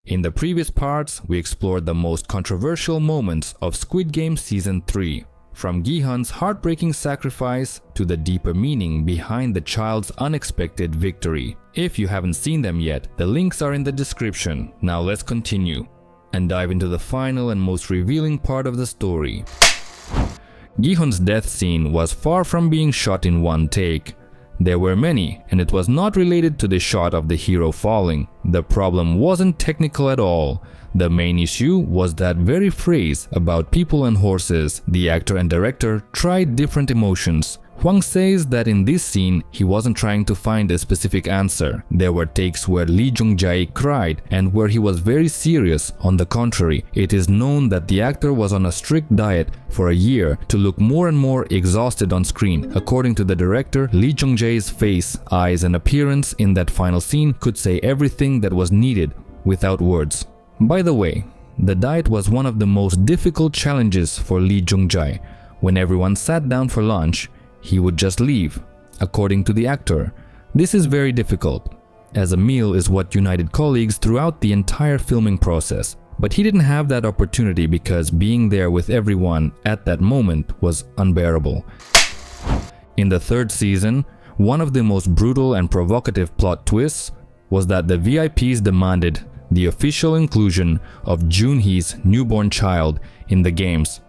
In the previous parts, we explored the most controversial moments of Squid Game Season 3, from Gi-hun's heartbreaking sacrifice to the deeper meaning behind the child's unexpected victory. If you haven't seen them yet, the links are in the description. Now let's continue and dive into the final and most revealing part of the story. Gi-hun's death scene was far from being shot in one take. There were many, and it was not related to the shot of the hero falling. The problem wasn't technical at all. The main issue was that very phrase about people and horses. The actor and director tried different emotions. Hwang says that in this scene, he wasn't trying to find a specific answer. There were takes where Lee Jung-jae cried and where he was very serious. On the contrary, it is known that the actor was on a strict diet for a year to look more and more exhausted on screen. According to the director, Lee Jung-jae's face, eyes and appearance in that final scene could say everything that was needed without words. By the way, the diet was one of the most difficult challenges for Lee Jung-jae. When everyone sat down for lunch, he would just leave. According to the actor, this is very difficult, as a meal is what united colleagues throughout the entire filming process. But he didn't have that opportunity because being there with everyone at that moment was unbearable. In the third season, one of the most brutal and provocative plot twists was that the VIPs demanded the official inclusion of Jun-hee's newborn child in the games.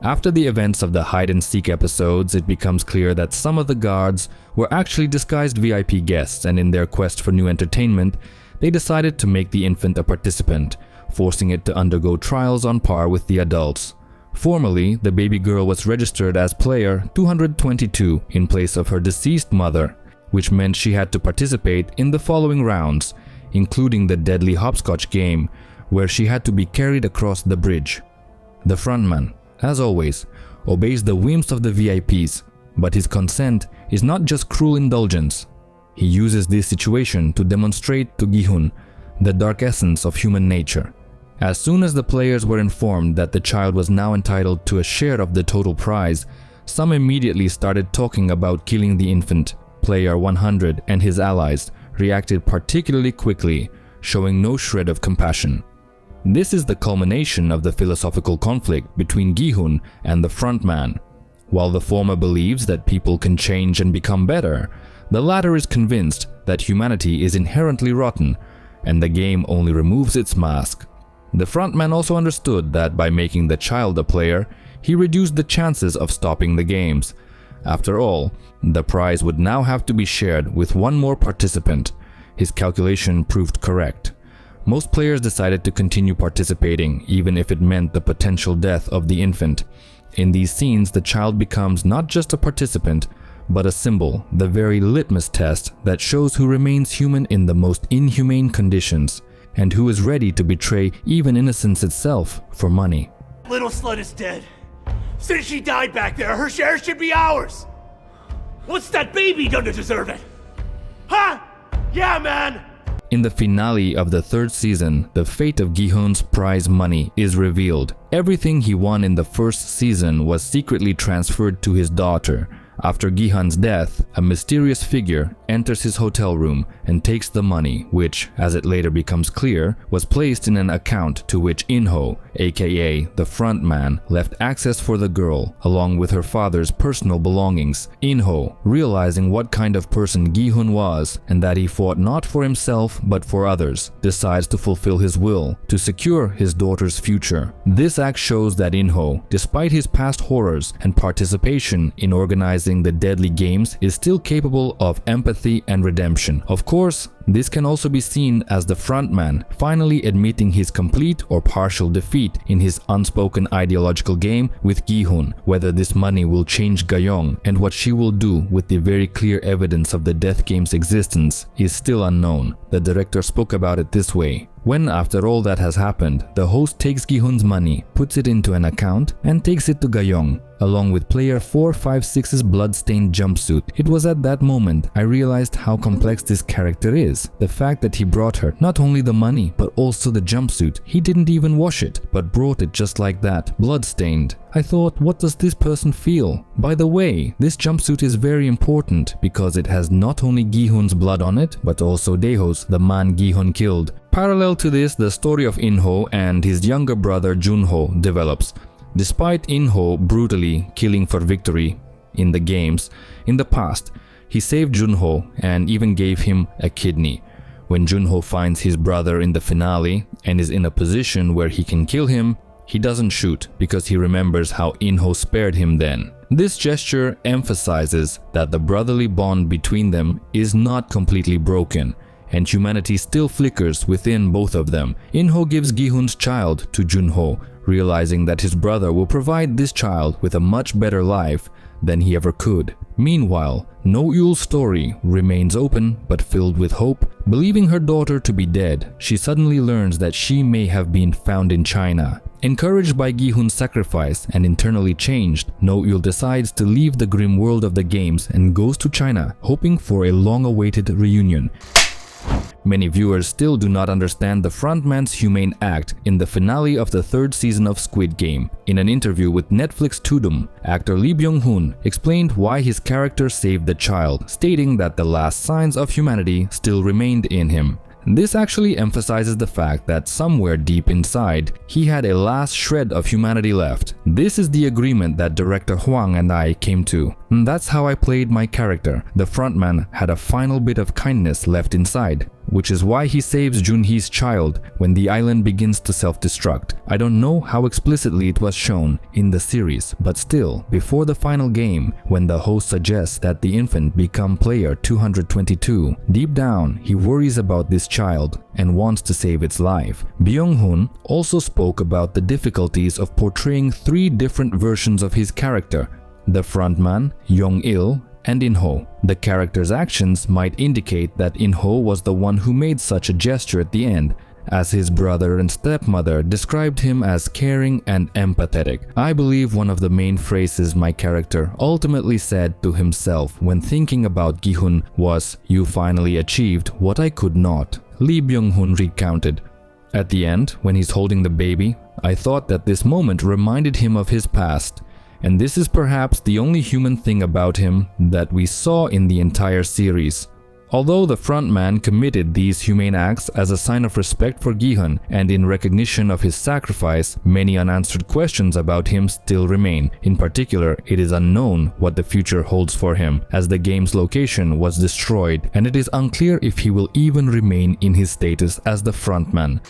After the events of the hide-and-seek episodes, it becomes clear that some of the guards were actually disguised VIP guests, and in their quest for new entertainment, they decided to make the infant a participant, forcing it to undergo trials on par with the adults. Formerly, the baby girl was registered as player 222 in place of her deceased mother, which meant she had to participate in the following rounds, including the deadly hopscotch game, where she had to be carried across the bridge. The frontman, as always, obeys the whims of the VIPs, but his consent is not just cruel indulgence. He uses this situation to demonstrate to Gi-hun the dark essence of human nature. As soon as the players were informed that the child was now entitled to a share of the total prize, some immediately started talking about killing the infant. Player 100 and his allies reacted particularly quickly, showing no shred of compassion. This is the culmination of the philosophical conflict between Gi-hun and the frontman. While the former believes that people can change and become better, the latter is convinced that humanity is inherently rotten and the game only removes its mask. The frontman also understood that by making the child a player, he reduced the chances of stopping the games. After all, the prize would now have to be shared with one more participant. His calculation proved correct. Most players decided to continue participating, even if it meant the potential death of the infant. In these scenes, the child becomes not just a participant, but a symbol, the very litmus test that shows who remains human in the most inhumane conditions, and who is ready to betray even innocence itself for money. Little slut is dead. Since she died back there, her share should be ours. What's that baby done to deserve it? Huh? Yeah, man! In the finale of the third season, the fate of Gi-hun's prize money is revealed. Everything he won in the first season was secretly transferred to his daughter. After Gi-hun's death, a mysterious figure enters his hotel room and takes the money, which, as it later becomes clear, was placed in an account to which In-ho, aka the frontman, left access for the girl, along with her father's personal belongings. In-ho, realizing what kind of person Gi-hun was and that he fought not for himself but for others, decides to fulfill his will to secure his daughter's future. This act shows that In-ho, despite his past horrors and participation in organizing the deadly games, is still capable of empathy and redemption. Of course, this can also be seen as the frontman finally admitting his complete or partial defeat in his unspoken ideological game with Gi-hun. Whether this money will change Ga-young and what she will do with the very clear evidence of the death game's existence is still unknown. The director spoke about it this way: when, after all that has happened, the host takes Gi-hun's money, puts it into an account, and takes it to Ga-young, along with player 456's blood-stained jumpsuit. It was at that moment I realized how complex this character is. The fact that he brought her not only the money, but also the jumpsuit. He didn't even wash it, but brought it just like that, blood-stained. I thought, what does this person feel? By the way, this jumpsuit is very important because it has not only Gi-hun's blood on it, but also Daeho's, the man Gi-hun killed. Parallel to this, the story of In-ho and his younger brother Jun-ho develops. Despite In-ho brutally killing for victory in the games, in the past, he saved Jun-ho and even gave him a kidney. When Jun-ho finds his brother in the finale and is in a position where he can kill him, he doesn't shoot because he remembers how In-ho spared him then. This gesture emphasizes that the brotherly bond between them is not completely broken, and humanity still flickers within both of them. In-ho gives Gi-hun's child to Jun-ho, realizing that his brother will provide this child with a much better life than he ever could. Meanwhile, No-eul's story remains open but filled with hope. Believing her daughter to be dead, she suddenly learns that she may have been found in China. Encouraged by Gi-hun's sacrifice and internally changed, No-eul decides to leave the grim world of the games and goes to China, hoping for a long-awaited reunion. Many viewers still do not understand the frontman's humane act in the finale of the third season of Squid Game. In an interview with Netflix Tudum, actor Lee Byung-hun explained why his character saved the child, stating that the last signs of humanity still remained in him. This actually emphasizes the fact that somewhere deep inside, he had a last shred of humanity left. This is the agreement that director Hwang and I came to. And that's how I played my character. The frontman had a final bit of kindness left inside, which is why he saves Junhee's child when the island begins to self-destruct. I don't know how explicitly it was shown in the series, but still, before the final game, when the host suggests that the infant become player 222, deep down he worries about this child and wants to save its life. Byung-hun also spoke about the difficulties of portraying three different versions of his character: the frontman, Yong-il, and In-ho. The character's actions might indicate that In-ho was the one who made such a gesture at the end, as his brother and stepmother described him as caring and empathetic. I believe one of the main phrases my character ultimately said to himself when thinking about Gi-hun was, "You finally achieved what I could not," Lee Byung-hun recounted. At the end, when he's holding the baby, I thought that this moment reminded him of his past. And this is perhaps the only human thing about him that we saw in the entire series. Although the frontman committed these humane acts as a sign of respect for Gi-hun and in recognition of his sacrifice, many unanswered questions about him still remain. In particular, it is unknown what the future holds for him, as the game's location was destroyed, and it is unclear if he will even remain in his status as the frontman.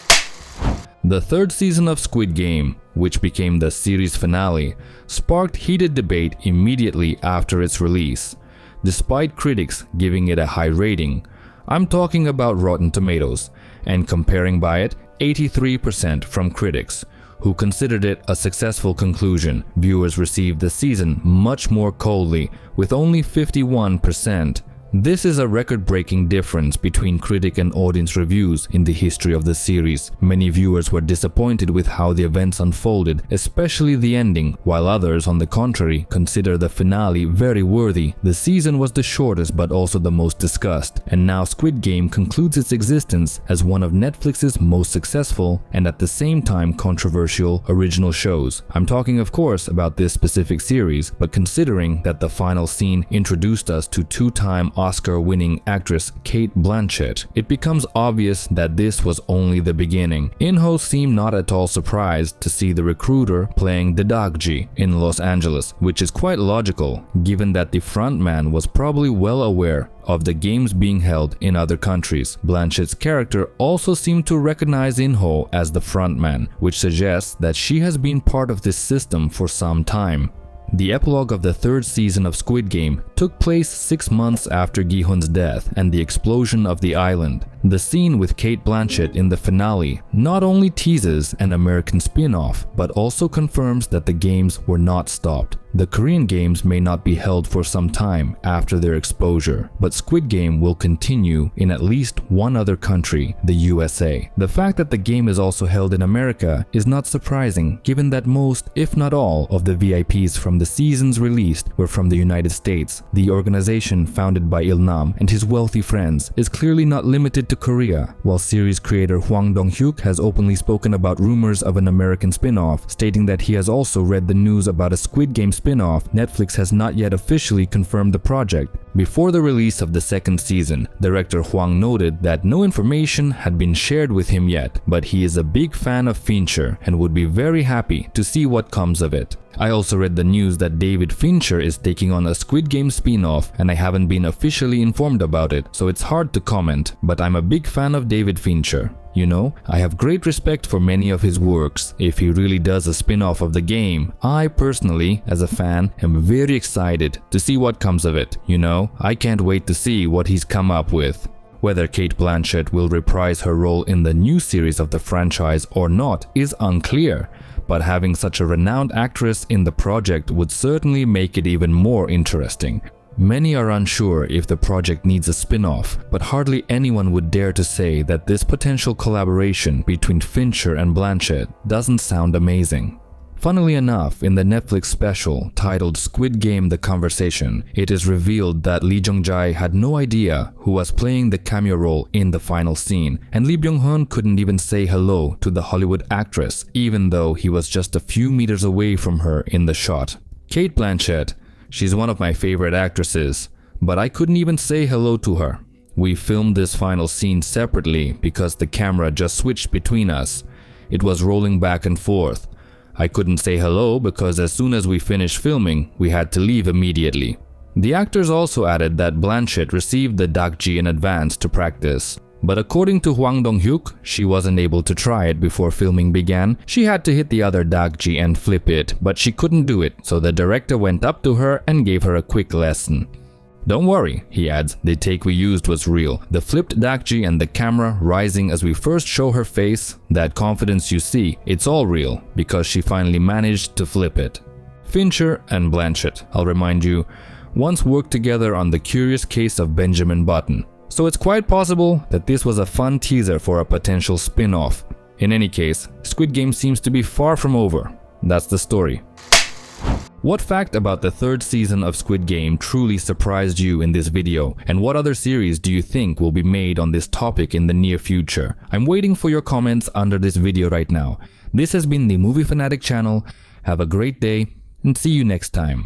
The third season of Squid Game, which became the series finale, sparked heated debate immediately after its release, despite critics giving it a high rating. I'm talking about Rotten Tomatoes, and comparing by it 83% from critics, who considered it a successful conclusion. Viewers received the season much more coldly, with only 51%. This is a record-breaking difference between critic and audience reviews in the history of the series. Many viewers were disappointed with how the events unfolded, especially the ending, while others, on the contrary, consider the finale very worthy. The season was the shortest but also the most discussed, and now Squid Game concludes its existence as one of Netflix's most successful and at the same time controversial original shows. I'm talking, of course, about this specific series, but considering that the final scene introduced us to two-time Oscar-winning actress Cate Blanchett, it becomes obvious that this was only the beginning. In-ho seemed not at all surprised to see the recruiter playing Dedakji in Los Angeles, which is quite logical, given that the frontman was probably well aware of the games being held in other countries. Blanchett's character also seemed to recognize In-ho as the frontman, which suggests that she has been part of this system for some time. The epilogue of the third season of Squid Game took place 6 months after Gi-hun's death and the explosion of the island. The scene with Cate Blanchett in the finale not only teases an American spin-off, but also confirms that the games were not stopped. The Korean games may not be held for some time after their exposure, but Squid Game will continue in at least one other country, the USA. The fact that the game is also held in America is not surprising, given that most, if not all, of the VIPs from the seasons released were from the United States. The organization, founded by Il-nam and his wealthy friends, is clearly not limited to Korea, while series creator Hwang Dong-hyuk has openly spoken about rumors of an American spin-off, stating that he has also read the news about a Squid Game spin-off. Netflix has not yet officially confirmed the project, Before the release of the second season, director Hwang noted that no information had been shared with him yet, but he is a big fan of Fincher and would be very happy to see what comes of it. I also read the news that David Fincher is taking on a Squid Game spin-off, and I haven't been officially informed about it, so it's hard to comment, but I'm a big fan of David Fincher. You know, I have great respect for many of his works. If he really does a spin-off of the game, I personally, as a fan, am very excited to see what comes of it. You know, I can't wait to see what he's come up with. Whether Cate Blanchett will reprise her role in the new series of the franchise or not is unclear, but having such a renowned actress in the project would certainly make it even more interesting. Many are unsure if the project needs a spin-off, but hardly anyone would dare to say that this potential collaboration between Fincher and Blanchett doesn't sound amazing. Funnily enough, in the Netflix special titled Squid Game: The Conversation, it is revealed that Lee Jung-jae had no idea who was playing the cameo role in the final scene, and byung-hun couldn't even say hello to the Hollywood actress, even though he was just a few meters away from her in the shot. Cate Blanchett, she's one of my favorite actresses, but I couldn't even say hello to her. We filmed this final scene separately because the camera just switched between us. It was rolling back and forth. I couldn't say hello because as soon as we finished filming, we had to leave immediately. The actors also added that Blanchett received the dong-hyuk in advance to practice. But according to Hwang dong-hyuk, she wasn't able to try it before filming began. She had to hit the other dong-hyuk and flip it, but she couldn't do it, so the director went up to her and gave her a quick lesson. Don't worry, he adds, the take we used was real. The flipped dong-hyuk and the camera rising as we first show her face, that confidence you see, it's all real, because she finally managed to flip it. Fincher and Blanchett, I'll remind you, once worked together on The Curious Case of Benjamin Button. So it's quite possible that this was a fun teaser for a potential spin-off. In any case, Squid Game seems to be far from over. That's the story. What fact about the third season of Squid Game truly surprised you in this video? And what other series do you think will be made on this topic in the near future? I'm waiting for your comments under this video right now. This has been the Movie Fanatic channel. Have a great day and see you next time.